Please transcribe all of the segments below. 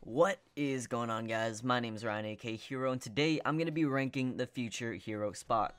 What is going on, guys? My name is Ryan, aka Hero, and today I'm going to be ranking the future hero spot.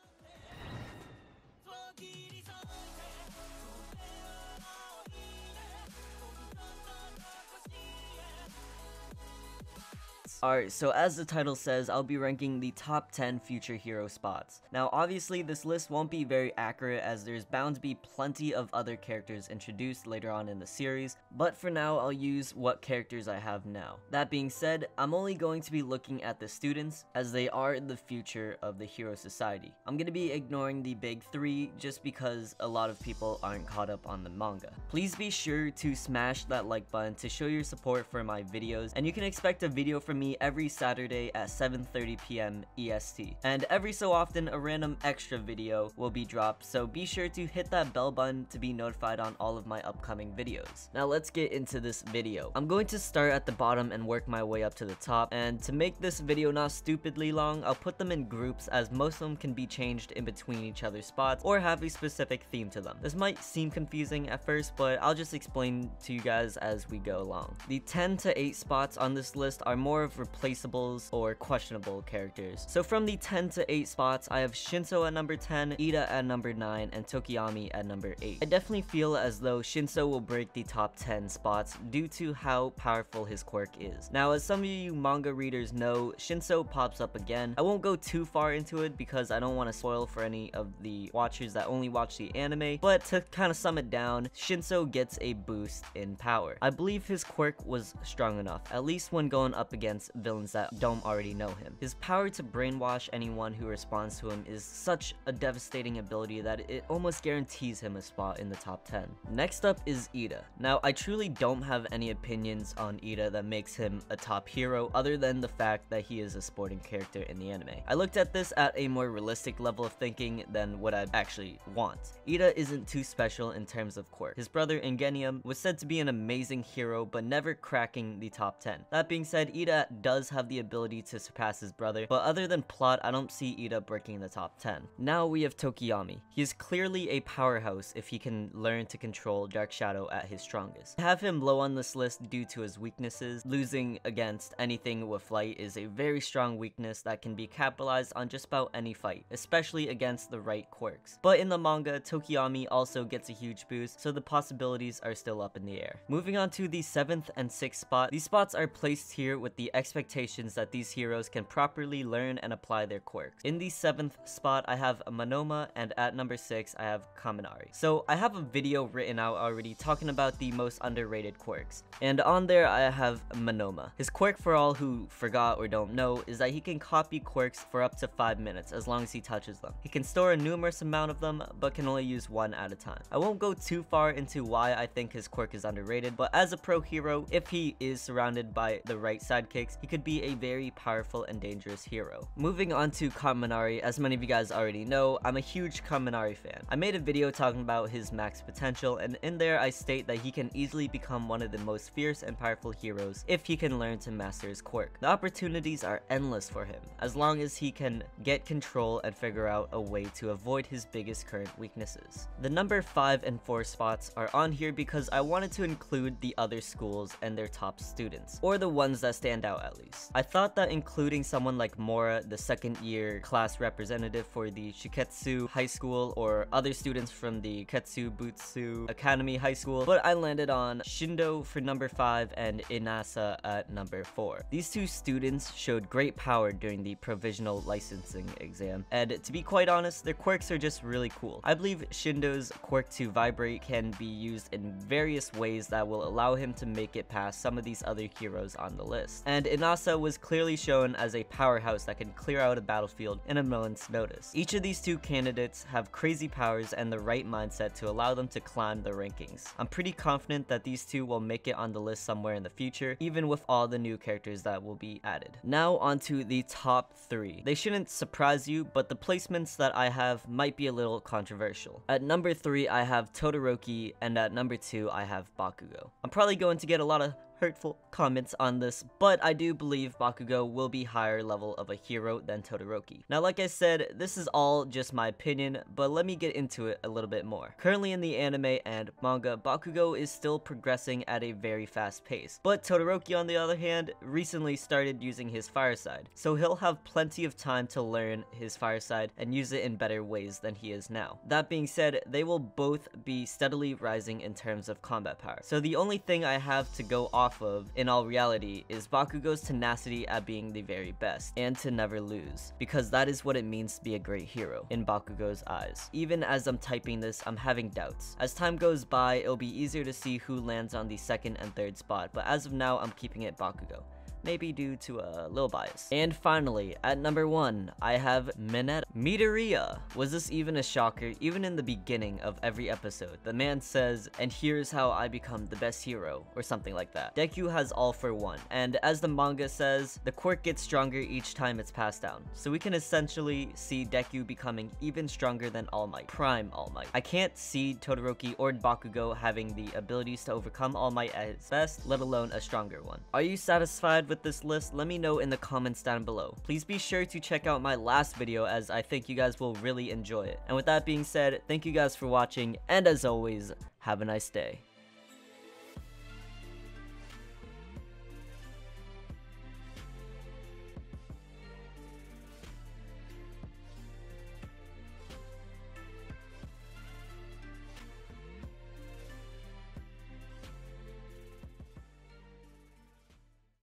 Alright, so as the title says, I'll be ranking the top 10 future hero spots. Now, obviously, this list won't be very accurate as there's bound to be plenty of other characters introduced later on in the series, but for now, I'll use what characters I have now. That being said, I'm only going to be looking at the students as they are the future of the hero society. I'm going to be ignoring the big three just because a lot of people aren't caught up on the manga. Please be sure to smash that like button to show your support for my videos, and you can expect a video from me every Saturday at 7:30 p.m. EST. And every so often, a random extra video will be dropped, so be sure to hit that bell button to be notified on all of my upcoming videos. Now let's get into this video. I'm going to start at the bottom and work my way up to the top, and to make this video not stupidly long, I'll put them in groups as most of them can be changed in between each other's spots or have a specific theme to them. This might seem confusing at first, but I'll just explain to you guys as we go along. The 10 to 8 spots on this list are more of replaceables or questionable characters. So from the 10 to 8 spots, I have Shinso at number 10, Ida at number 9, and Tokiyami at number 8. I definitely feel as though Shinso will break the top 10 spots due to how powerful his quirk is. Now, as some of you manga readers know, Shinso pops up again. I won't go too far into it because I don't want to spoil for any of the watchers that only watch the anime, but to kind of sum it down, Shinso gets a boost in power. I believe his quirk was strong enough, at least when going up against villains that don't already know him. His power to brainwash anyone who responds to him is such a devastating ability that it almost guarantees him a spot in the top 10. Next up is Ida. Now, I truly don't have any opinions on Ida that makes him a top hero other than the fact that he is a sporting character in the anime. I looked at this at a more realistic level of thinking than what I'd actually want. Ida isn't too special in terms of quirk. His brother Ingenium was said to be an amazing hero but never cracking the top 10. That being said, Ida does have the ability to surpass his brother, but other than plot, I don't see Ida breaking the top 10. Now we have Tokiyami. He is clearly a powerhouse if he can learn to control Dark Shadow at his strongest. I have him low on this list due to his weaknesses. Losing against anything with light is a very strong weakness that can be capitalized on just about any fight, especially against the right quirks. But in the manga, Tokiyami also gets a huge boost, so the possibilities are still up in the air. Moving on to the 7th and 6th spot, these spots are placed here with the expectations that these heroes can properly learn and apply their quirks. In the 7th spot, I have Monoma, and at number 6, I have Kaminari. So I have a video written out already talking about the most underrated quirks, and on there I have Monoma. His quirk, for all who forgot or don't know, is that he can copy quirks for up to 5 minutes as long as he touches them. He can store a numerous amount of them, but can only use one at a time. I won't go too far into why I think his quirk is underrated, but as a pro hero, if he is surrounded by the right sidekicks, he could be a very powerful and dangerous hero. Moving on to Kaminari, as many of you guys already know, I'm a huge Kaminari fan. I made a video talking about his max potential, and in there I state that he can easily become one of the most fierce and powerful heroes if he can learn to master his quirk. The opportunities are endless for him, as long as he can get control and figure out a way to avoid his biggest current weaknesses. The number 5 and 4 spots are on here because I wanted to include the other schools and their top students, or the ones that stand out at least. I thought that including someone like Mora, the second year class representative for the Shiketsu High School, or other students from the Ketsu Butsu Academy High School, but I landed on Shindo for number 5 and Inasa at number 4. These two students showed great power during the provisional licensing exam, and to be quite honest, their quirks are just really cool. I believe Shindo's quirk to vibrate can be used in various ways that will allow him to make it past some of these other heroes on the list. And Inasa was clearly shown as a powerhouse that can clear out a battlefield in a moment's notice. Each of these two candidates have crazy powers and the right mindset to allow them to climb the rankings. I'm pretty confident that these two will make it on the list somewhere in the future, even with all the new characters that will be added. Now onto the top 3. They shouldn't surprise you, but the placements that I have might be a little controversial. At number 3, I have Todoroki, and at number 2, I have Bakugo. I'm probably going to get a lot of hurtful comments on this, but I do believe Bakugo will be higher level of a hero than Todoroki. Now, like I said, this is all just my opinion, but let me get into it a little bit more. Currently in the anime and manga, Bakugo is still progressing at a very fast pace, but Todoroki, on the other hand, recently started using his fire side, so he'll have plenty of time to learn his fire side and use it in better ways than he is now. That being said, they will both be steadily rising in terms of combat power, so the only thing I have to go off of, in all reality, is Bakugo's tenacity at being the very best, and to never lose, because that is what it means to be a great hero, in Bakugo's eyes. Even as I'm typing this, I'm having doubts. As time goes by, it'll be easier to see who lands on the second and third spot, but as of now, I'm keeping it Bakugo. Maybe due to a little bias. And finally, at number 1, I have Mineta. Midoriya. Was this even a shocker? Even in the beginning of every episode, the man says, "And here's how I become the best hero," or something like that. Deku has all for one, and as the manga says, the quirk gets stronger each time it's passed down. So we can essentially see Deku becoming even stronger than All Might, Prime All Might. I can't see Todoroki or Bakugo having the abilities to overcome All Might at his best, let alone a stronger one. Are you satisfied with this list? Let me know in the comments down below. Please be sure to check out my last video, as I think you guys will really enjoy it. And with that being said, thank you guys for watching, and as always, have a nice day.